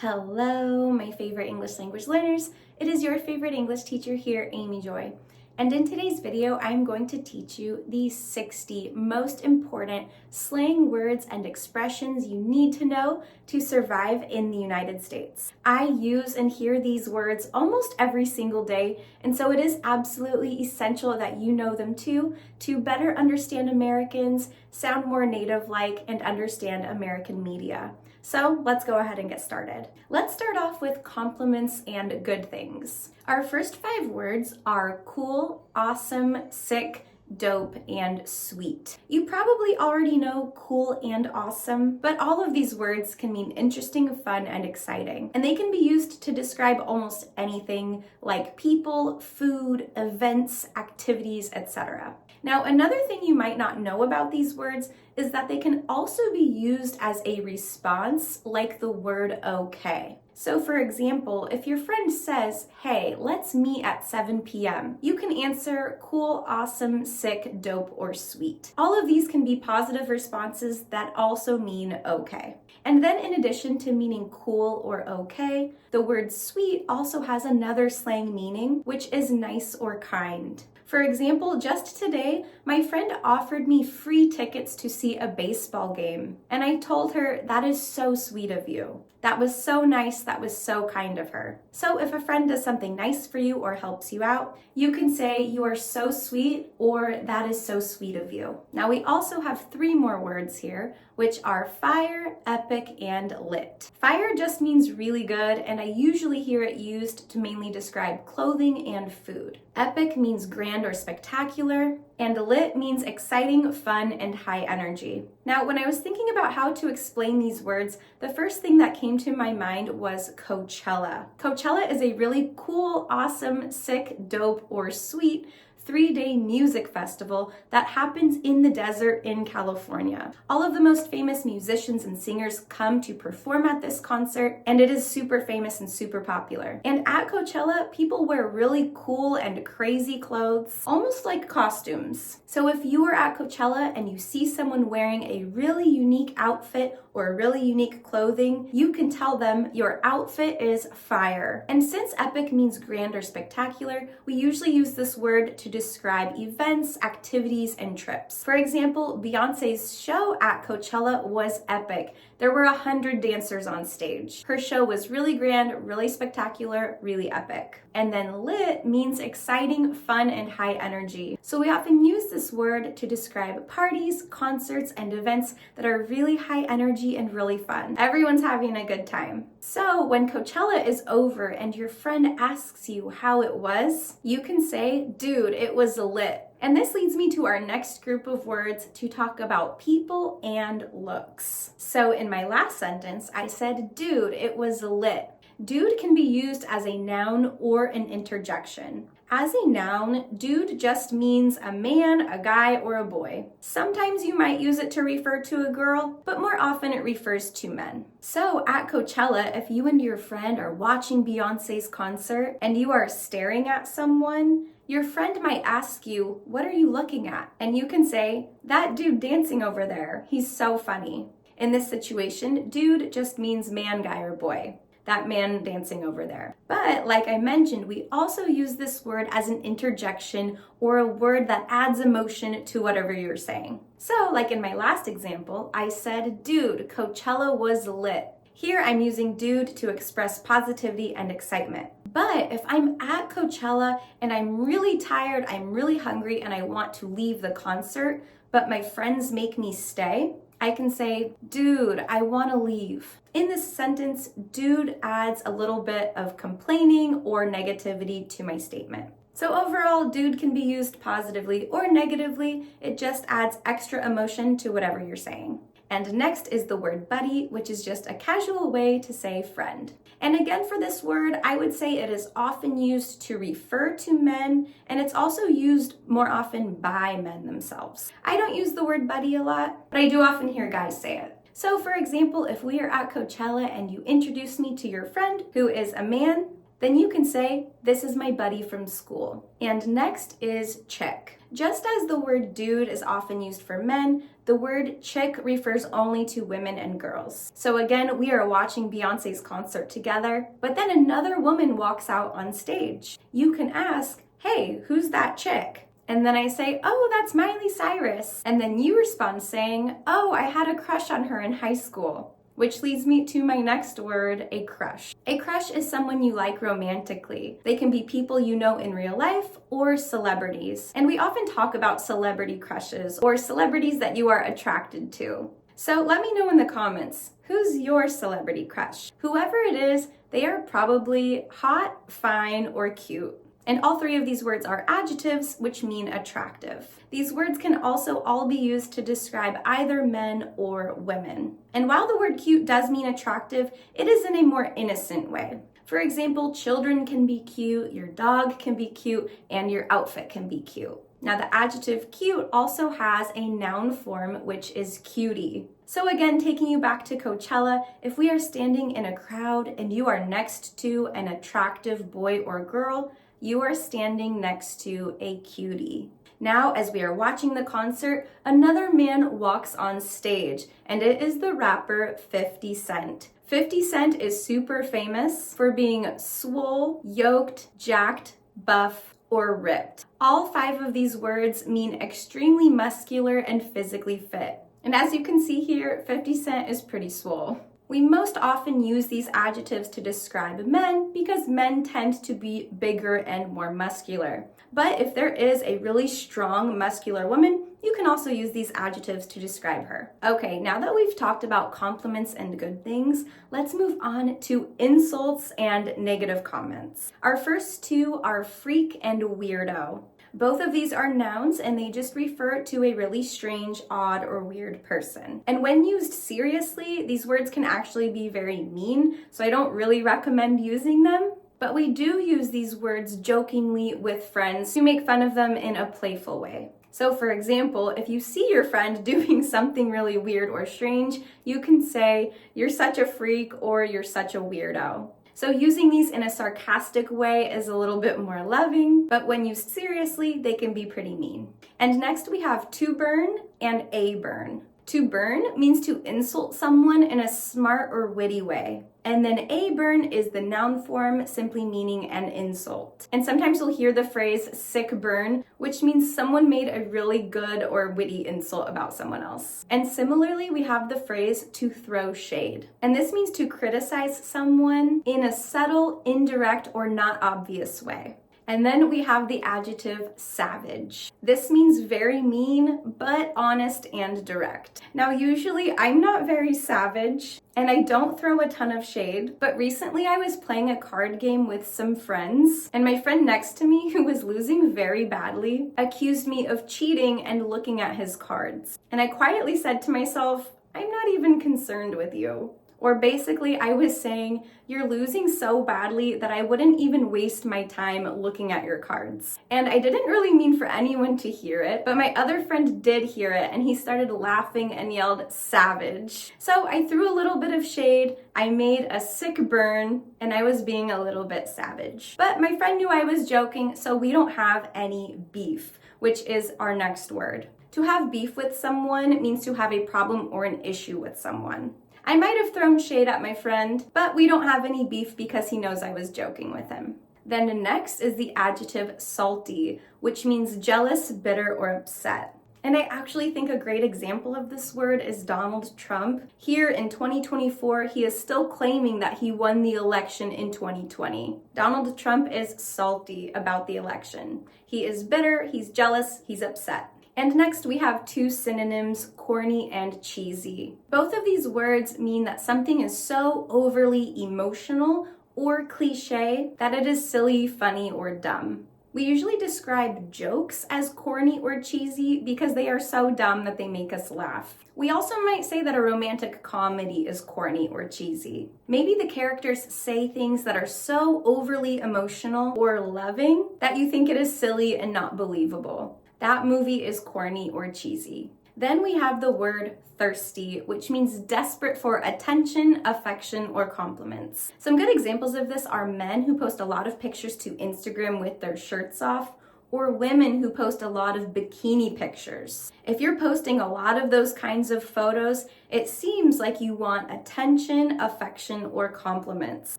Hello, my favorite English language learners. It is your favorite English teacher here, Amy Joy. And in today's video, I'm going to teach you the 60 most important slang words and expressions you need to know to survive in the United States. I use and hear these words almost every single day, and so it is absolutely essential that you know them too to better understand Americans, sound more native-like, and understand American media. So let's go ahead and get started. Let's start off with compliments and good things. Our first 5 words are cool, awesome, sick, dope, and sweet. You probably already know cool and awesome, but all of these words can mean interesting, fun, and exciting. And they can be used to describe almost anything like people, food, events, activities, etc. Now, another thing you might not know about these words is that they can also be used as a response, like the word okay. So for example, if your friend says, hey, let's meet at 7 p.m., you can answer cool, awesome, sick, dope, or sweet. All of these can be positive responses that also mean okay. And then in addition to meaning cool or okay, the word sweet also has another slang meaning, which is nice or kind. For example, just today, my friend offered me free tickets to see a baseball game, and I told her, that is so sweet of you. That was so nice, that was so kind of her. So if a friend does something nice for you or helps you out, you can say, you are so sweet, or that is so sweet of you. Now we also have 3 more words here, which are fire, epic, and lit. Fire just means really good, and I usually hear it used to mainly describe clothing and food. Epic means grand or spectacular, and lit means exciting, fun, and high energy. Now, when I was thinking about how to explain these words, the first thing that came to my mind was Coachella. Coachella is a really cool, awesome, sick, dope, or sweet 3-day music festival that happens in the desert in California. All of the most famous musicians and singers come to perform at this concert, and it is super famous and super popular. And at Coachella, people wear really cool and crazy clothes, almost like costumes. So if you are at Coachella and you see someone wearing a really unique outfit or really unique clothing, you can tell them your outfit is fire. And since epic means grand or spectacular, we usually use this word to describe events, activities, and trips. For example, Beyonce's show at Coachella was epic. There were 100 dancers on stage. Her show was really grand, really spectacular, really epic. And then lit means exciting, fun, and high energy. So we often use this word to describe parties, concerts, and events that are really high energy and really fun. Everyone's having a good time. So when Coachella is over and your friend asks you how it was, you can say, dude, it was lit. And this leads me to our next group of words to talk about people and looks. So in my last sentence, I said, dude, it was lit. Dude can be used as a noun or an interjection. As a noun, dude just means a man, a guy, or a boy. Sometimes you might use it to refer to a girl, but more often it refers to men. So at Coachella, if you and your friend are watching Beyonce's concert and you are staring at someone, your friend might ask you, what are you looking at? And you can say, that dude dancing over there, he's so funny. In this situation, dude just means man, guy, or boy. That man dancing over there. But like I mentioned, we also use this word as an interjection or a word that adds emotion to whatever you're saying. So like in my last example, I said, dude, Coachella was lit. Here I'm using dude to express positivity and excitement. But if I'm at Coachella and I'm really tired, I'm really hungry, and I want to leave the concert, but my friends make me stay, I can say, dude, I want to leave. In this sentence, dude adds a little bit of complaining or negativity to my statement. So overall, dude can be used positively or negatively. It just adds extra emotion to whatever you're saying. And next is the word buddy, which is just a casual way to say friend. And again, for this word, I would say it is often used to refer to men, and it's also used more often by men themselves. I don't use the word buddy a lot, but I do often hear guys say it. So for example, if we are at Coachella and you introduce me to your friend who is a man, then you can say, this is my buddy from school. And next is chick. Just as the word dude is often used for men, the the word chick refers only to women and girls. So again, we are watching Beyonce's concert together, but then another woman walks out on stage. You can ask, hey, who's that chick? And then I say, oh, that's Miley Cyrus. And then you respond saying, oh, I had a crush on her in high school. Which leads me to my next word, a crush. A crush is someone you like romantically. They can be people you know in real life or celebrities. And we often talk about celebrity crushes or celebrities that you are attracted to. So let me know in the comments, who's your celebrity crush? Whoever it is, they are probably hot, fine, or cute. And all three of these words are adjectives, which mean attractive. These words can also all be used to describe either men or women. And while the word cute does mean attractive, it is in a more innocent way. For example, children can be cute, your dog can be cute, and your outfit can be cute. Now, the adjective cute also has a noun form, which is cutie. So again, taking you back to Coachella, if we are standing in a crowd and you are next to an attractive boy or girl, you are standing next to a cutie. Now, as we are watching the concert, another man walks on stage, and it is the rapper 50 Cent. 50 Cent is super famous for being swole, yoked, jacked, buff, or ripped. All 5 of these words mean extremely muscular and physically fit. And as you can see here, 50 Cent is pretty swole. We most often use these adjectives to describe men because men tend to be bigger and more muscular. But if there is a really strong muscular woman, you can also use these adjectives to describe her. Okay, now that we've talked about compliments and good things, let's move on to insults and negative comments. Our first 2 are freak and weirdo. Both of these are nouns and they just refer to a really strange, odd, or weird person. And when used seriously, these words can actually be very mean, so I don't really recommend using them. But we do use these words jokingly with friends to make fun of them in a playful way. So for example, if you see your friend doing something really weird or strange, you can say, "You're such a freak," or "You're such a weirdo." So using these in a sarcastic way is a little bit more loving, but when used seriously, they can be pretty mean. And next we have to burn and a burn. To burn means to insult someone in a smart or witty way. And then a burn is the noun form, simply meaning an insult. And sometimes you'll hear the phrase sick burn, which means someone made a really good or witty insult about someone else. And similarly, we have the phrase to throw shade. And this means to criticize someone in a subtle, indirect, or not obvious way. And then we have the adjective savage. This means very mean, but honest and direct. Now, usually I'm not very savage and I don't throw a ton of shade, but recently I was playing a card game with some friends and my friend next to me, who was losing very badly, accused me of cheating and looking at his cards. And I quietly said to myself, I'm not even concerned with you. Or basically, I was saying, you're losing so badly that I wouldn't even waste my time looking at your cards. And I didn't really mean for anyone to hear it, but my other friend did hear it and he started laughing and yelled, savage. So I threw a little bit of shade, I made a sick burn, and I was being a little bit savage. But my friend knew I was joking, so we don't have any beef, which is our next word. To have beef with someone means to have a problem or an issue with someone. I might have thrown shade at my friend, but we don't have any beef because he knows I was joking with him. Then next is the adjective salty, which means jealous, bitter, or upset. And I actually think a great example of this word is Donald Trump. Here in 2024, he is still claiming that he won the election in 2020. Donald Trump is salty about the election. He is bitter, he's jealous, he's upset. And next we have 2 synonyms, corny and cheesy. Both of these words mean that something is so overly emotional or cliche that it is silly, funny, or dumb. We usually describe jokes as corny or cheesy because they are so dumb that they make us laugh. We also might say that a romantic comedy is corny or cheesy. Maybe the characters say things that are so overly emotional or loving that you think it is silly and not believable. That movie is corny or cheesy. Then we have the word thirsty, which means desperate for attention, affection, or compliments. Some good examples of this are men who post a lot of pictures to Instagram with their shirts off, or women who post a lot of bikini pictures. If you're posting a lot of those kinds of photos, it seems like you want attention, affection, or compliments.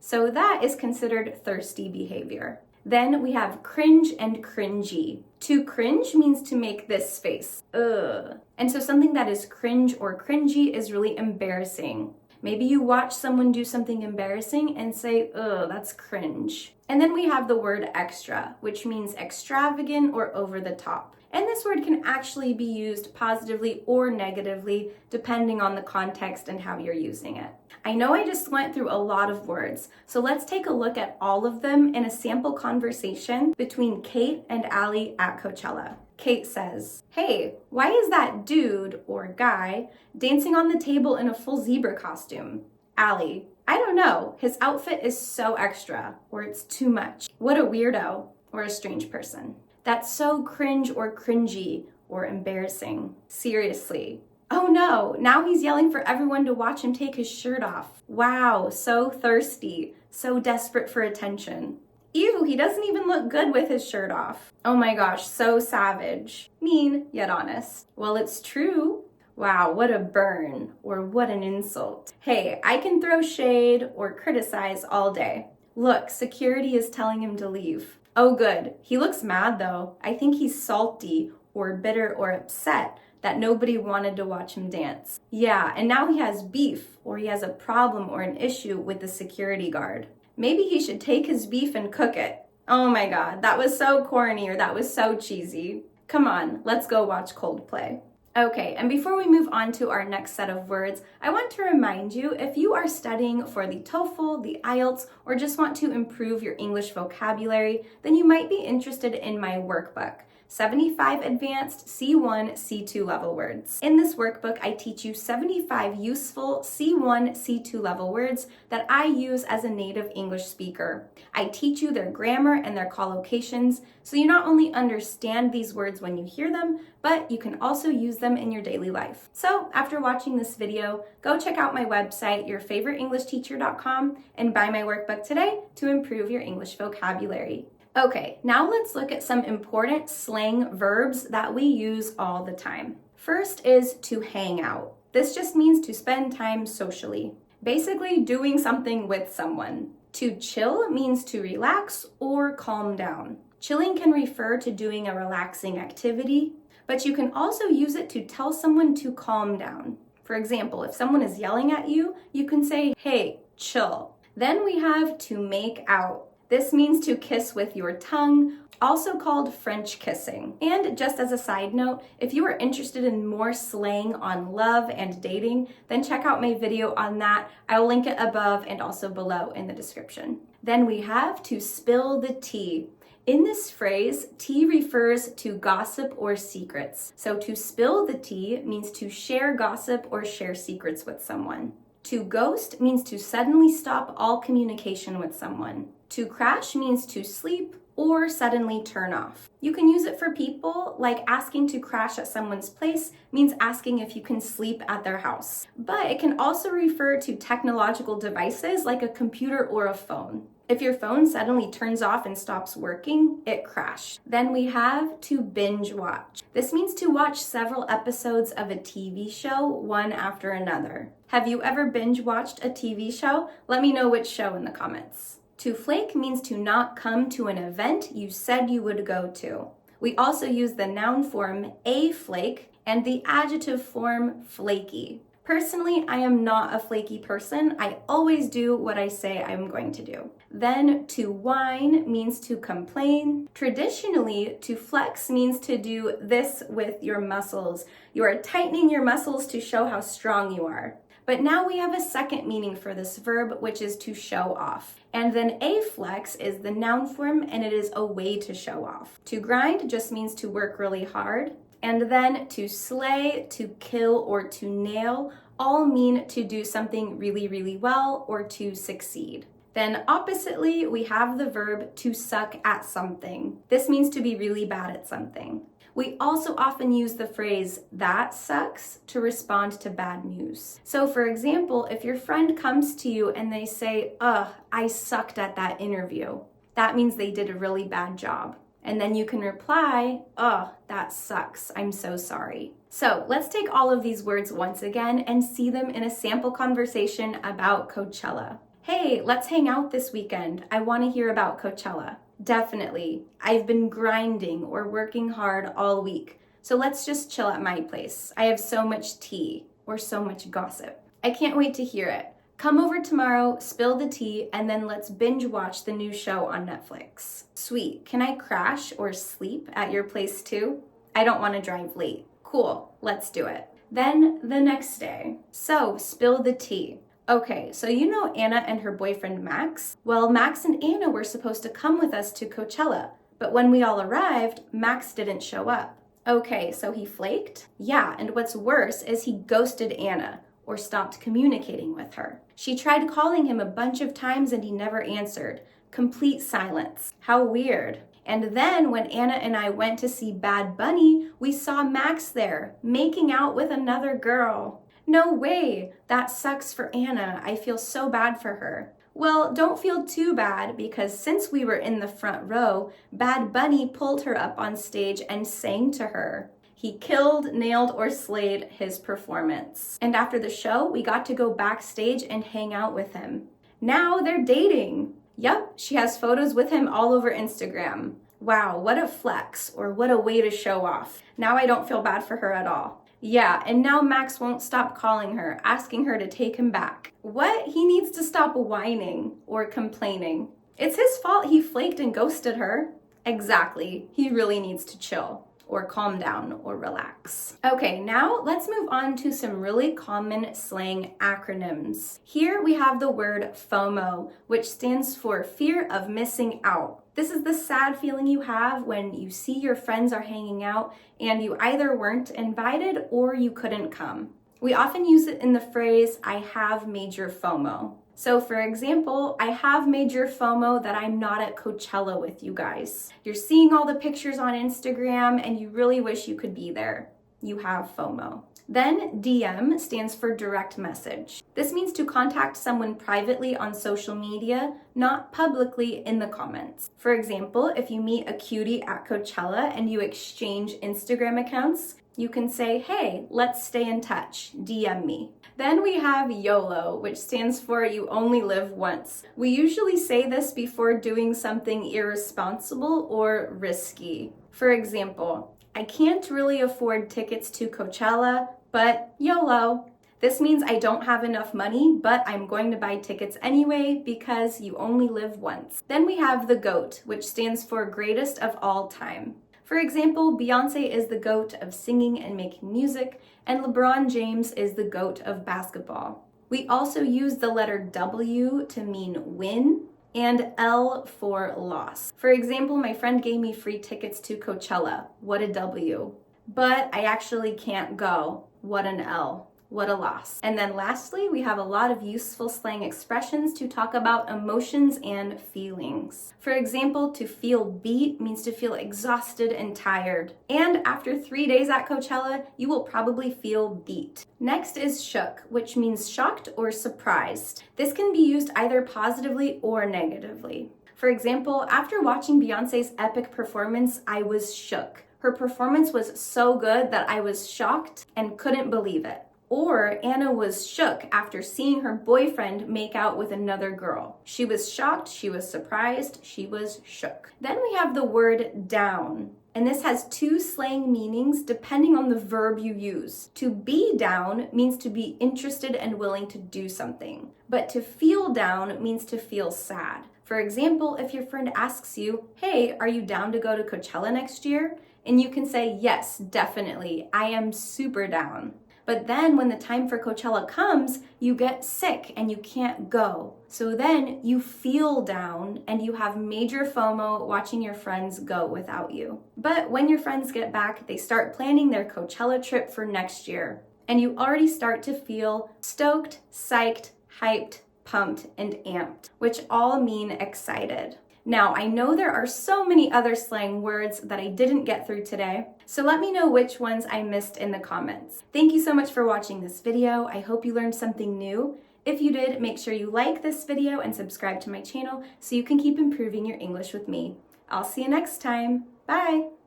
So that is considered thirsty behavior. Then we have cringe and cringey. To cringe means to make this face, ugh. And so something that is cringe or cringy is really embarrassing. Maybe you watch someone do something embarrassing and say, ugh, that's cringe. And then we have the word extra, which means extravagant or over the top. And this word can actually be used positively or negatively, depending on the context and how you're using it. I know I just went through a lot of words, so let's take a look at all of them in a sample conversation between Kate and Allie at Coachella. Kate says, "Hey, why is that dude or guy dancing on the table in a full zebra costume?" Allie, "I don't know. His outfit is so extra," or "it's too much." "What a weirdo," or "a strange person." "That's so cringe or cringy," or embarrassing. "Seriously." "Oh no, now he's yelling for everyone to watch him take his shirt off." "Wow, so thirsty, so desperate for attention." "Ew, he doesn't even look good with his shirt off." "Oh my gosh, so savage." Mean, yet honest. "Well, it's true." "Wow, what a burn," or "what an insult." "Hey, I can throw shade or criticize all day." "Look, security is telling him to leave." "Oh good, he looks mad though. I think he's salty or bitter or upset that nobody wanted to watch him dance." "Yeah, and now he has beef or he has a problem or an issue with the security guard. Maybe he should take his beef and cook it." "Oh my god, that was so corny," or "that was so cheesy." "Come on, let's go watch Coldplay." Okay, and before we move on to our next set of words, I want to remind you, if you are studying for the TOEFL, the IELTS, or just want to improve your English vocabulary, then you might be interested in my workbook, 75 Advanced C1, C2 level words. In this workbook, I teach you 75 useful C1, C2 level words that I use as a native English speaker. I teach you their grammar and their collocations, so you not only understand these words when you hear them, but you can also use them in your daily life. So after watching this video, go check out my website, yourfavoriteenglishteacher.com, and buy my workbook today to improve your English vocabulary. Okay, now let's look at some important slang verbs that we use all the time. First is to hang out. This just means to spend time socially, basically doing something with someone. To chill means to relax or calm down. Chilling can refer to doing a relaxing activity, but you can also use it to tell someone to calm down. For example, if someone is yelling at you, you can say, "Hey, chill." Then we have to make out. This means to kiss with your tongue, also called French kissing. And just as a side note, if you are interested in more slang on love and dating, then check out my video on that. I will link it above and also below in the description. Then we have to spill the tea. In this phrase, tea refers to gossip or secrets. So to spill the tea means to share gossip or share secrets with someone. To ghost means to suddenly stop all communication with someone. To crash means to sleep or suddenly turn off. You can use it for people, like asking to crash at someone's place means asking if you can sleep at their house. But it can also refer to technological devices like a computer or a phone. If your phone suddenly turns off and stops working, it crashed. Then we have to binge watch. This means to watch several episodes of a TV show, one after another. Have you ever binge watched a TV show? Let me know which show in the comments. To flake means to not come to an event you said you would go to. We also use the noun form a flake and the adjective form flaky. Personally, I am not a flaky person. I always do what I say I'm going to do. Then to whine means to complain. Traditionally, to flex means to do this with your muscles. You are tightening your muscles to show how strong you are. But now we have a second meaning for this verb, which is to show off. And then a flex is the noun form, and it is a way to show off. To grind just means to work really hard. And then to slay, to kill, or to nail all mean to do something really, really well or to succeed. Then oppositely, we have the verb to suck at something. This means to be really bad at something. We also often use the phrase "that sucks" to respond to bad news. So for example, if your friend comes to you and they say, "Ugh, I sucked at that interview," that means they did a really bad job. And then you can reply, oh, that sucks. I'm so sorry. So let's take all of these words once again and see them in a sample conversation about Coachella. Hey, let's hang out this weekend. I want to hear about Coachella. Definitely. I've been grinding or working hard all week. So let's just chill at my place. I have so much tea or so much gossip. I can't wait to hear it. Come over tomorrow, spill the tea, and then let's binge watch the new show on Netflix. Sweet. Can I crash or sleep at your place too? I don't want to drive late. Cool. Let's do it. Then the next day. So, spill the tea. Okay, so you know Anna and her boyfriend Max? Well, Max and Anna were supposed to come with us to Coachella, but when we all arrived, Max didn't show up. Okay, so he flaked? Yeah, and what's worse is he ghosted Anna, or stopped communicating with her. She tried calling him a bunch of times and he never answered. Complete silence. How weird. And then when Anna and I went to see Bad Bunny, we saw Max there, making out with another girl. No way. That sucks for Anna. I feel so bad for her. Well, don't feel too bad because since we were in the front row, Bad Bunny pulled her up on stage and sang to her. He killed, nailed, or slayed his performance. And after the show, we got to go backstage and hang out with him. Now they're dating. Yup, she has photos with him all over Instagram. Wow, what a flex, or what a way to show off. Now I don't feel bad for her at all. Yeah, and now Max won't stop calling her, asking her to take him back. What? He needs to stop whining or complaining. It's his fault he flaked and ghosted her. Exactly. He really needs to chill, or calm down, or relax. Okay, now let's move on to some really common slang acronyms. Here we have the word FOMO, which stands for fear of missing out. This is the sad feeling you have when you see your friends are hanging out and you either weren't invited or you couldn't come. We often use it in the phrase, I have major FOMO. So for example, I have major FOMO that I'm not at Coachella with you guys. You're seeing all the pictures on Instagram and you really wish you could be there. You have FOMO. Then DM stands for direct message. This means to contact someone privately on social media, not publicly in the comments. For example, if you meet a cutie at Coachella and you exchange Instagram accounts, you can say, hey, let's stay in touch, DM me. Then we have YOLO, which stands for you only live once. We usually say this before doing something irresponsible or risky. For example, I can't really afford tickets to Coachella, but YOLO. This means I don't have enough money, but I'm going to buy tickets anyway because you only live once. Then we have the GOAT, which stands for greatest of all time. For example, Beyonce is the GOAT of singing and making music, and LeBron James is the GOAT of basketball. We also use the letter W to mean win, and L for loss. For example, my friend gave me free tickets to Coachella. What a W. But I actually can't go. What an L. What a loss. And then lastly, we have a lot of useful slang expressions to talk about emotions and feelings. For example, to feel beat means to feel exhausted and tired. And after 3 days at Coachella, you will probably feel beat. Next is shook, which means shocked or surprised. This can be used either positively or negatively. For example, after watching Beyonce's epic performance, I was shook. Her performance was so good that I was shocked and couldn't believe it. Or Anna was shook after seeing her boyfriend make out with another girl. She was shocked, she was surprised, she was shook. Then we have the word down. And this has two slang meanings depending on the verb you use. To be down means to be interested and willing to do something. But to feel down means to feel sad. For example, if your friend asks you, hey, are you down to go to Coachella next year? And you can say, yes, definitely, I am super down. But then when the time for Coachella comes, you get sick and you can't go. So then you feel down and you have major FOMO watching your friends go without you. But when your friends get back, they start planning their Coachella trip for next year. And you already start to feel stoked, psyched, hyped, pumped, and amped, which all mean excited. Now, I know there are so many other slang words that I didn't get through today, so let me know which ones I missed in the comments. Thank you so much for watching this video. I hope you learned something new. If you did, make sure you like this video and subscribe to my channel so you can keep improving your English with me. I'll see you next time. Bye!